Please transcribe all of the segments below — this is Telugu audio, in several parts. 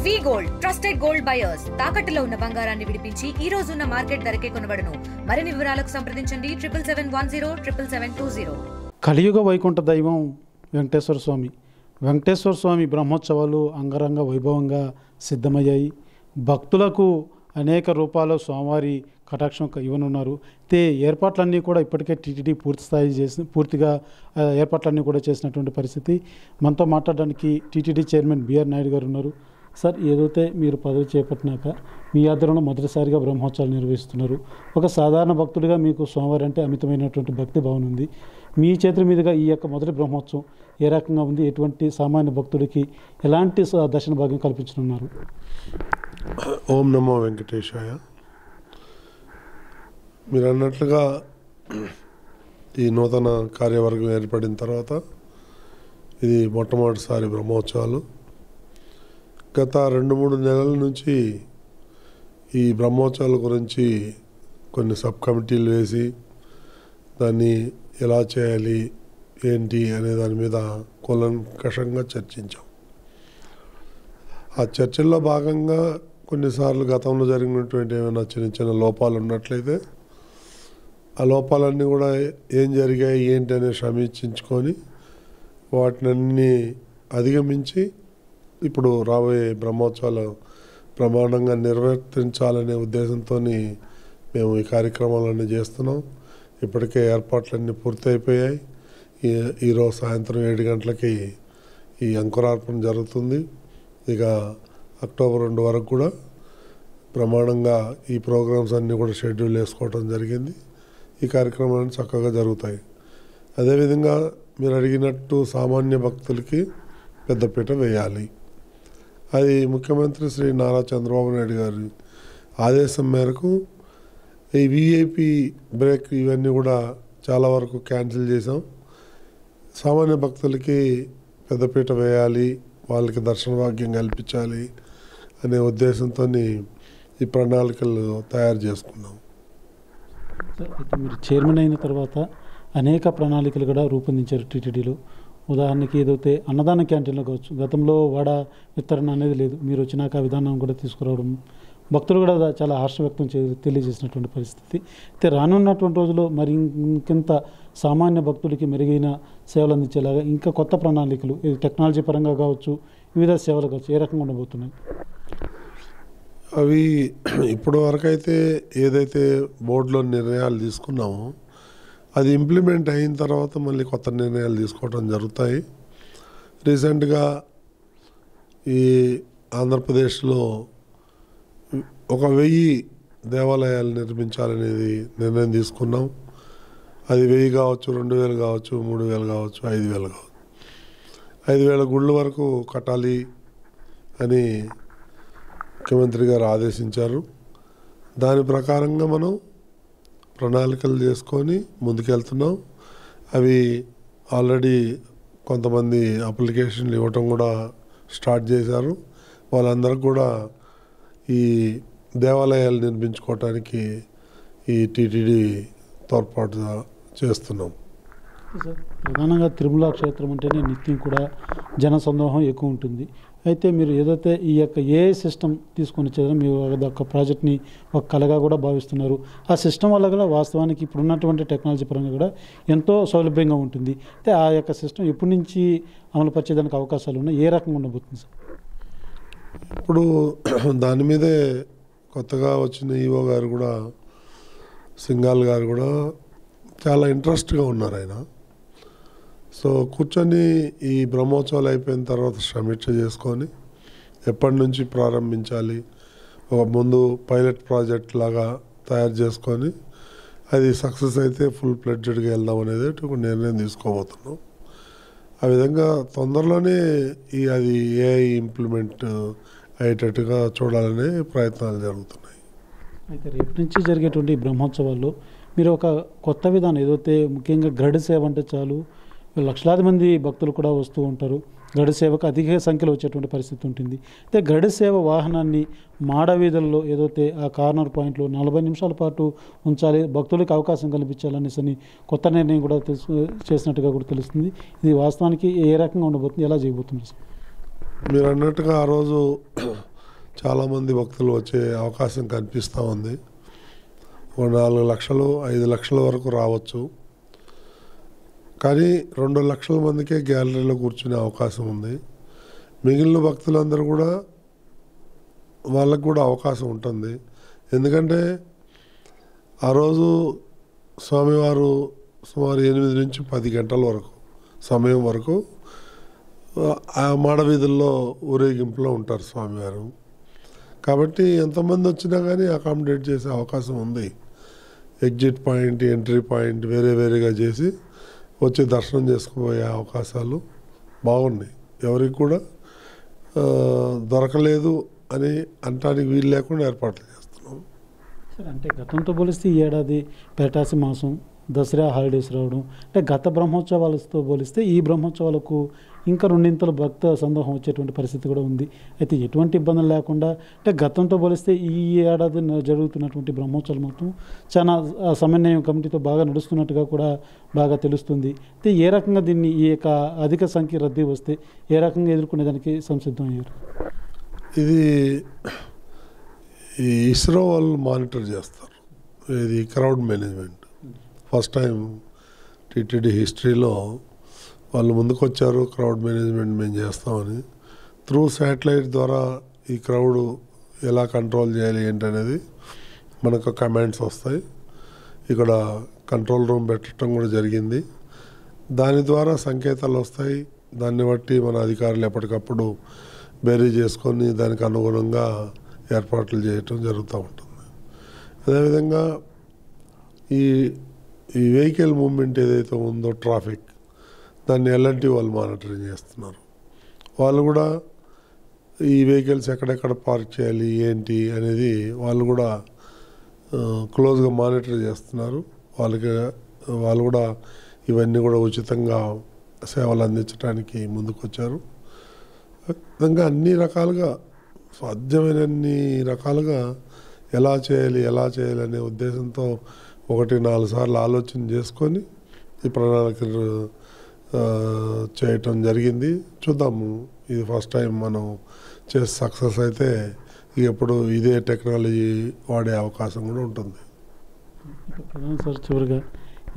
వి గోల్డ్ ట్రస్టెడ్ గోల్డ్ బయర్స్ తాకట్టులో ఉన్న బంగారాన్ని విడిపించి ఈ రోజు ఉన్న మార్కెట్ ధరకే కొనబడును. మరిన్ని వివరాలకు సంప్రదించండి 77107720. కలియుగ వైకుంఠ దైవం వెంకటేశ్వర స్వామి. వెంకటేశ్వర స్వామి బ్రహ్మోత్సవాలు అంగరంగ వైభవంగా సిద్ధమయ్యాయి. భక్తులకు అనేక రూపాల్లో స్వామివారి కటాక్షం ఇవ్వనున్నారు. ఏర్పాట్లన్నీ కూడా ఇప్పటికే టీటీడీ పూర్తిగా ఏర్పాట్లన్నీ కూడా చేసినటువంటి పరిస్థితి. మనతో మాట్లాడడానికి టీటీడీ చైర్మన్ బిఆర్ నాయుడు గారు ఉన్నారు. సార్, ఏదైతే మీరు పదవి చేపట్టినాక మీ ఆధ్వర్యంలో మొదటిసారిగా బ్రహ్మోత్సవాలు నిర్వహిస్తున్నారు. ఒక సాధారణ భక్తుడిగా మీకు స్వామివారి అంటే అమితమైనటువంటి భక్తి భావన ఉంది. మీ చేతుల మీదుగా ఈ యొక్క మొదటి బ్రహ్మోత్సవం ఏ రకంగా ఉంది? ఎటువంటి సామాన్య భక్తుడికి ఎలాంటి దర్శన భాగ్యం కల్పించనున్నారు? ఓం నమో వెంకటేశాయ. మీరు అన్నట్లుగా ఈ నూతన కార్యవర్గం ఏర్పడిన తర్వాత ఇది మొట్టమొదటిసారి బ్రహ్మోత్సవాలు. గత 2-3 నెలల నుంచి ఈ బ్రహ్మోత్సవాల గురించి కొన్ని సబ్ కమిటీలు వేసి దాన్ని ఎలా చేయాలి ఏంటి అనే దాని మీద కూలంకషంగా చర్చించాం. ఆ చర్చల్లో భాగంగా కొన్నిసార్లు గతంలో జరిగినటువంటి ఏమైనా చిన్న చిన్న లోపాలు ఉన్నట్లయితే ఆ లోపాలన్నీ కూడా ఏం జరిగాయి ఏంటి అనేది సమీక్షించుకొని వాటినన్నీ అధిగమించి ఇప్పుడు రాబోయే బ్రహ్మోత్సవాలు ప్రమాణంగా నిర్వర్తించాలనే ఉద్దేశంతో మేము ఈ కార్యక్రమాలన్నీ చేస్తున్నాం. ఇప్పటికే ఏర్పాట్లన్నీ పూర్తయిపోయాయి. ఈరోజు సాయంత్రం 7 గంటలకి ఈ అంకురార్పణ జరుగుతుంది. ఇక అక్టోబర్ 2 వరకు కూడా ప్రమాణంగా ఈ ప్రోగ్రామ్స్ అన్నీ కూడా షెడ్యూల్ వేసుకోవడం జరిగింది. ఈ కార్యక్రమాలు చక్కగా జరుగుతాయి. అదేవిధంగా మీరు అడిగినట్టు సామాన్య భక్తులకి పెద్దపీట వేయాలి. అది ముఖ్యమంత్రి శ్రీ నారా చంద్రబాబు నాయుడు గారి ఆదేశం మేరకు ఈ విఐపి బ్రేక్ ఇవన్నీ కూడా చాలా వరకు క్యాన్సిల్ చేసాం. సామాన్య భక్తులకి పెద్దపీట వేయాలి, వాళ్ళకి దర్శన భాగ్యం కల్పించాలి అనే ఉద్దేశంతో ఈ ప్రణాళికలు తయారు చేసుకున్నాం. అయితే మీరు చైర్మన్ అయిన తర్వాత అనేక ప్రణాళికలు కూడా రూపొందించారు టీటీడీలో. ఉదాహరణకి ఏదైతే అన్నదాన క్యాంటీన్లో కావచ్చు, గతంలో వాడ వితరణ అనేది లేదు. మీరు వచ్చినాక ఆ విధానం కూడా తీసుకురావడం, భక్తులు కూడా చాలా హర్ష వ్యక్తం తెలియజేసినటువంటి పరిస్థితి. అయితే రానున్నటువంటి రోజుల్లో మరి ఇంకెంత సామాన్య భక్తులకి మెరుగైన సేవలు అందించేలాగా ఇంకా కొత్త ప్రణాళికలు టెక్నాలజీ పరంగా కావచ్చు, వివిధ సేవలు కావచ్చు, ఏ రకంగా ఉండబోతున్నాయి? అవి ఇప్పటి వరకు అయితే ఏదైతే బోర్డులో నిర్ణయాలు తీసుకున్నామో అది ఇంప్లిమెంట్ అయిన తర్వాత మళ్ళీ కొత్త నిర్ణయాలు తీసుకోవడం జరుగుతాయి. రీసెంట్గా ఈ ఆంధ్రప్రదేశ్లో 1000 దేవాలయాలు నిర్మించాలనేది నిర్ణయం తీసుకున్నాం. అది 1000 కావచ్చు, 2000 కావచ్చు, 3000 కావచ్చు, 5000 కావచ్చు. 5000 గుళ్ళ వరకు కట్టాలి అని ముఖ్యమంత్రి గారు ఆదేశించారు. దాని ప్రకారంగా మనం ప్రణాళికలు చేసుకొని ముందుకెళ్తున్నాం. అవి ఆల్రెడీ కొంతమంది అప్లికేషన్లు ఇవ్వటం కూడా స్టార్ట్ చేశారు. వాళ్ళందరూ కూడా ఈ దేవాలయాలు నిర్మించుకోవటానికి ఈ టీటీడీ తోడ్పాటు చేస్తున్నాం. ప్రధానంగా తిరుమల క్షేత్రం అంటేనే నిత్యం కూడా జనసందోహం ఎక్కువ ఉంటుంది. అయితే మీరు ఏదైతే ఈ యొక్క ఏఐ సిస్టమ్ తీసుకొని వచ్చేదో మీరు ఒక ప్రాజెక్ట్ని ఒక కళగా కూడా భావిస్తున్నారు. ఆ సిస్టమ్ వల్ల కూడా వాస్తవానికి ఇప్పుడున్నటువంటి టెక్నాలజీ పరంగా కూడా ఎంతో సౌలభ్యంగా ఉంటుంది. అయితే ఆ యొక్క సిస్టమ్ ఎప్పటి నుంచి అమలుపరిచేదానికి అవకాశాలు ఉన్నాయి? ఏ రకంగా ఉండబోతుంది సార్? ఇప్పుడు దాని మీదే కొత్తగా వచ్చిన ఈఓ గారు కూడా, సింగాల్ గారు కూడా చాలా ఇంట్రెస్ట్గా ఉన్నారు ఆయన. సో కూర్చొని ఈ బ్రహ్మోత్సవాలు అయిపోయిన తర్వాత సమీక్ష చేసుకొని ఎప్పటి నుంచి ప్రారంభించాలి, ఒక ముందు పైలట్ ప్రాజెక్ట్ లాగా తయారు చేసుకొని అది సక్సెస్ అయితే ఫుల్ ప్లెడ్జెడ్గా వెళ్దాం అనేది ఒక నిర్ణయం తీసుకోబోతున్నాం. ఆ విధంగా తొందరలోనే అది ఏఐ ఇంప్లిమెంట్ అయ్యేటట్టుగా చూడాలనే ప్రయత్నాలు జరుగుతున్నాయి. అయితే రేపు నుంచి జరిగేటువంటి బ్రహ్మోత్సవాల్లో మీరు ఒక కొత్త విధానం ఏదైతే ముఖ్యంగా గరుడ సేవ అంటే చాలు లక్షలాది మంది భక్తులు కూడా వస్తూ ఉంటారు. గరుడ సేవకు అధిక సంఖ్యలో వచ్చేటువంటి పరిస్థితి ఉంటుంది. అయితే గరుడ సేవ వాహనాన్ని మాడవీధుల్లో ఏదైతే ఆ కార్నర్ పాయింట్లో 40 నిమిషాల పాటు ఉంచాలి, భక్తులకు అవకాశం కల్పించాలనేసి కొత్త నిర్ణయం కూడా చేసినట్టుగా కూడా తెలుస్తుంది. ఇది వాస్తవానికి ఏ రకంగా ఉండబోతుంది, ఎలా చేయబోతుంది? మీరు అన్నట్టుగా ఆ రోజు చాలామంది భక్తులు వచ్చే అవకాశం కనిపిస్తూ ఉంది. ఒక 4 లక్షలు 5 లక్షల వరకు రావచ్చు. కానీ 2 లక్షల మందికే గ్యాలరీలో కూర్చునే అవకాశం ఉంది. మిగిలిన భక్తులందరూ కూడా వాళ్ళకు కూడా అవకాశం ఉంటుంది. ఎందుకంటే ఆ రోజు స్వామివారు సుమారు 8 నుంచి 10 గంటల వరకు సమయం వరకు ఆ మాడవీధుల్లో ఊరేగింపులో ఉంటారు స్వామివారు. కాబట్టి ఎంతమంది వచ్చినా కానీ అకామిడేట్ చేసే అవకాశం ఉంది. ఎగ్జిట్ పాయింట్, ఎంట్రీ పాయింట్ వేరేగా చేసి వచ్చి దర్శనం చేసుకుపోయే అవకాశాలు బాగున్నాయి. ఎవరికి కూడా దొరకలేదు అని అనటానికి వీలు లేకుండా ఏర్పాట్లు చేస్తున్నాం. సార్, అంటే గతంతో పోలిస్తే ఈ ఏడాది పేటాసి మాసం, దసరా హాలిడేస్ రావడం, అంటే గత బ్రహ్మోత్సవాలతో పోలిస్తే ఈ బ్రహ్మోత్సవాలకు ఇంకా 2 భక్త సందోహం వచ్చేటువంటి పరిస్థితి కూడా ఉంది. అయితే ఎటువంటి ఇబ్బందులు లేకుండా, అంటే గతంతో పోలిస్తే ఈ ఏడాది జరుగుతున్నటువంటి బ్రహ్మోత్సవాలు మొత్తం చాలా సమన్వయం కమిటీతో బాగా నడుస్తున్నట్టుగా కూడా బాగా తెలుస్తుంది. అయితే ఏ రకంగా దీన్ని ఈ యొక్క అధిక సంఖ్య రద్దీ వస్తే ఏ రకంగా ఎదుర్కొనేదానికి సంసిద్ధం అయ్యారు? ఇది ఈ ఇస్రో వాళ్ళు మానిటర్ చేస్తారు. ఇది crowd management first time TTD హిస్టరీలో వాళ్ళు ముందుకు వచ్చారు. క్రౌడ్ మేనేజ్మెంట్ మేము చేస్తామని త్రూ శాటిలైట్ ద్వారా ఈ క్రౌడ్ ఎలా కంట్రోల్ చేయాలి ఏంటనేది మనకు కమాండ్స్ వస్తాయి. ఇక్కడ కంట్రోల్ రూమ్ పెట్టడం కూడా జరిగింది. దాని ద్వారా సంకేతాలు వస్తాయి. దాన్ని బట్టి మన అధికారులు ఎప్పటికప్పుడు బేరీ చేసుకొని దానికి అనుగుణంగా ఏర్పాట్లు చేయటం జరుగుతూ ఉంటుంది. అదేవిధంగా ఈ వెహికల్ మూవ్మెంట్ ఏదైతే ఉందో ట్రాఫిక్, దాన్ని ఎల్ఎన్టీ వాళ్ళు మానిటరింగ్ చేస్తున్నారు. వాళ్ళు కూడా ఈ వెహికల్స్ ఎక్కడెక్కడ పార్క్ చేయాలి ఏంటి అనేది వాళ్ళు కూడా క్లోజ్గా మానిటర్ చేస్తున్నారు. వాళ్ళు కూడా ఇవన్నీ కూడా ఉచితంగా సేవలు అందించడానికి ముందుకు వచ్చారు. విధంగా అన్ని రకాలుగా సాధ్యమైనన్ని రకాలుగా ఎలా చేయాలి అనే ఉద్దేశంతో 1-4 సార్లు ఆలోచన చేసుకొని ఈ ప్రణాళికలు చేయటం జరిగింది. చూద్దాము, ఇది ఫస్ట్ టైం మనం చేసి సక్సెస్ అయితే ఎప్పుడు ఇదే టెక్నాలజీ వాడే అవకాశం కూడా ఉంటుంది. సార్, చివరిగా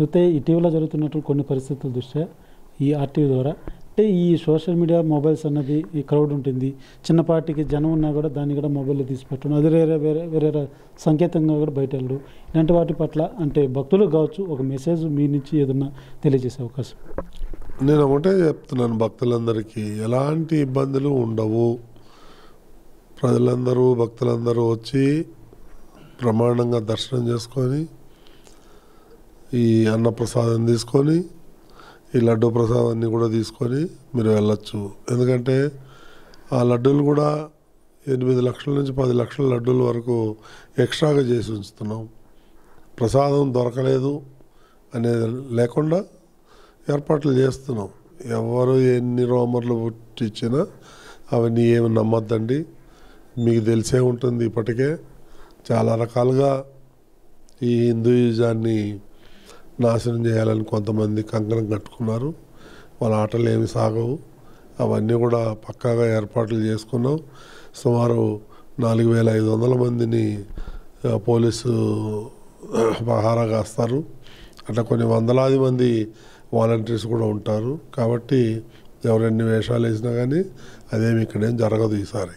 అయితే ఇటీవల జరుగుతున్నట్టు కొన్ని పరిస్థితుల దృష్ట్యా ఈ ఆర్టీవీ ద్వారా, అంటే ఈ సోషల్ మీడియా మొబైల్స్ అన్నది ఈ క్రౌడ్ ఉంటుంది, చిన్నపాటికి జనం ఉన్నా కూడా దాన్ని కూడా మొబైల్లో తీసి పెట్టడం, అది వేరే సంకేతంగా కూడా బయట వెళ్ళడం, ఇలాంటి వాటి పట్ల అంటే భక్తులు కావచ్చు ఒక మెసేజ్ మీ నుంచి ఏదన్నా తెలియజేసే అవకాశం? నేను ఒకటే చెప్తున్నాను, భక్తులందరికీ ఎలాంటి ఇబ్బందులు ఉండవు. భక్తులందరూ వచ్చి బ్రహ్మాండంగా దర్శనం చేసుకొని ఈ అన్నప్రసాదం తీసుకొని ఈ లడ్డు ప్రసాదాన్ని కూడా తీసుకొని మీరు వెళ్ళచ్చు. ఎందుకంటే ఆ లడ్డూలు కూడా 8 లక్షల నుంచి 10 లక్షల లడ్డూల వరకు ఎక్స్ట్రాగా చేసి ఉంచుతున్నాం. ప్రసాదం దొరకలేదు అనేది లేకుండా ఏర్పాట్లు చేస్తున్నాం. ఎవరు ఎన్ని రోమర్లు పుట్టించినా అవన్నీ ఏమి నమ్మద్దండి. మీకు తెలిసే ఉంటుంది, ఇప్పటికే చాలా రకాలుగా ఈ హిందూయిజాన్ని నాశనం చేయాలని కొంతమంది కంకణం కట్టుకున్నారు. వాళ్ళ ఆటలు ఏమి సాగవు. అవన్నీ కూడా పక్కాగా ఏర్పాట్లు చేసుకున్నాం. సుమారు 4,500 మందిని పోలీసు పహారా కాస్తారు. అట్లా కొన్ని వందలాది మంది వాలంటీర్స్ కూడా ఉంటారు. కాబట్టి ఎవరెన్ని వేషాలు వేసినా కానీ అదేమి ఇక్కడేం జరగదు ఈసారి.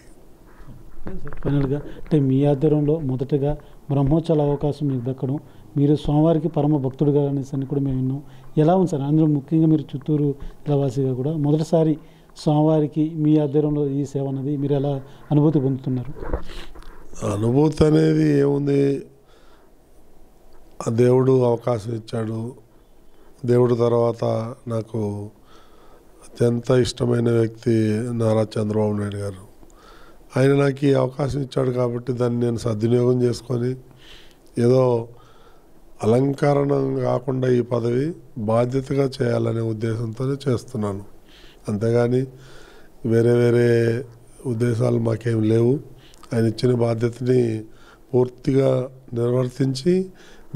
ఫైనల్గా అంటే మీ ఆధ్వర్యంలో మొదటగా బ్రహ్మోత్సవాల అవకాశం మీకు దక్కడం, మీరు స్వామివారికి పరమ భక్తుడుగా అనేసి కూడా మేము విన్నాం. ఎలా ఉంది సార్? అందులో ముఖ్యంగా మీరు చిత్తూరు జిల్లావాసిగా కూడా మొదటిసారి స్వామివారికి మీ ఆధ్వర్యంలో ఈ సేవ అనేది మీరు ఎలా అనుభూతి పొందుతున్నారు? అనుభూతి అనేది ఏముంది, ఆ దేవుడు అవకాశం ఇచ్చాడు. దేవుడు తర్వాత నాకు అత్యంత ఇష్టమైన వ్యక్తి నారా చంద్రబాబు నాయుడు గారు. ఆయన నాకు ఈ అవకాశం ఇచ్చాడు కాబట్టి దాన్ని నేను సద్వినియోగం చేసుకొని ఏదో అలంకరణం కాకుండా ఈ పదవి బాధ్యతగా చేయాలనే ఉద్దేశంతోనే చేస్తున్నాను. అంతేగాని వేరే ఉద్దేశాలు మాకేం లేవు. ఆయన ఇచ్చిన బాధ్యతని పూర్తిగా నిర్వర్తించి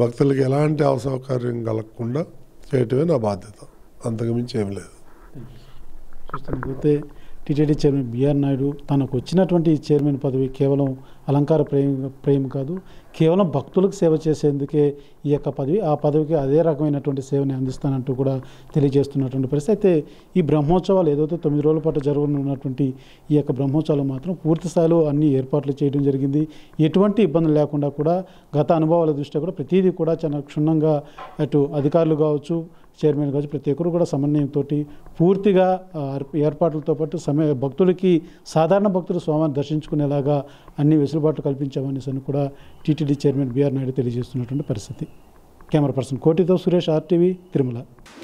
భక్తులకు ఎలాంటి అసౌకర్యం కలగకుండా చేయటమే నా బాధ్యత. అంతకుమించి ఏం లేదు. చూస్తున్నట్లయితే టీటీడీ చైర్మన్ బిఆర్ నాయుడు తనకు వచ్చినటువంటి ఈ చైర్మన్ పదవి కేవలం అలంకార ప్రేమ కాదు, కేవలం భక్తులకు సేవ చేసేందుకే ఈ యొక్క పదవి, ఆ పదవికి అదే రకమైనటువంటి సేవని అందిస్తానంటూ కూడా తెలియజేస్తున్నటువంటి పరిస్థితి. అయితే ఈ బ్రహ్మోత్సవాలు ఏదైతే 9 రోజుల పాటు జరగనున్నటువంటి ఈ యొక్క బ్రహ్మోత్సవాలు మాత్రం పూర్తి స్థాయిలో అన్ని ఏర్పాట్లు చేయడం జరిగింది. ఎటువంటి ఇబ్బందులు లేకుండా కూడా గత అనుభవాల దృష్ట్యా కూడా ప్రతిదీ కూడా చాలా క్షుణ్ణంగా అటు అధికారులు కావచ్చు, చైర్మన్ కావచ్చు, ప్రతి ఒక్కరు కూడా సమన్వయంతో పూర్తిగా ఏర్పాట్లతో పాటు భక్తులకి సాధారణ భక్తులు స్వామిని దర్శించుకునేలాగా అన్ని వెసులుబాట్లు కల్పించామనేసి కూడా టీటీడీ చైర్మన్ బిఆర్ నాయుడు తెలియజేస్తున్నటువంటి పరిస్థితి. కెమెరా పర్సన్ కోటితో సురేష్, RTV, తిరుమల.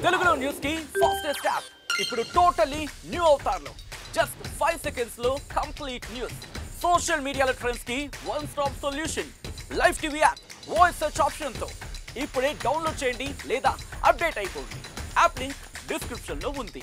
తెలుగులో న్యూస్ కి ఫాస్టెస్ట్ యాప్ ఇప్పుడు టోటల్లీ న్యూ అవతార్లో జస్ట్ 5 seconds లో కంప్లీట్ న్యూస్. సోషల్ మీడియాలో ట్రెండ్స్ కి one stop solution. Live TV app voice search option తో ఇప్పుడే డౌన్లోడ్ చేయండి లేదా అప్డేట్ అయిపోండి. యాప్ లింక్ డిస్క్రిప్షన్ లో ఉంది.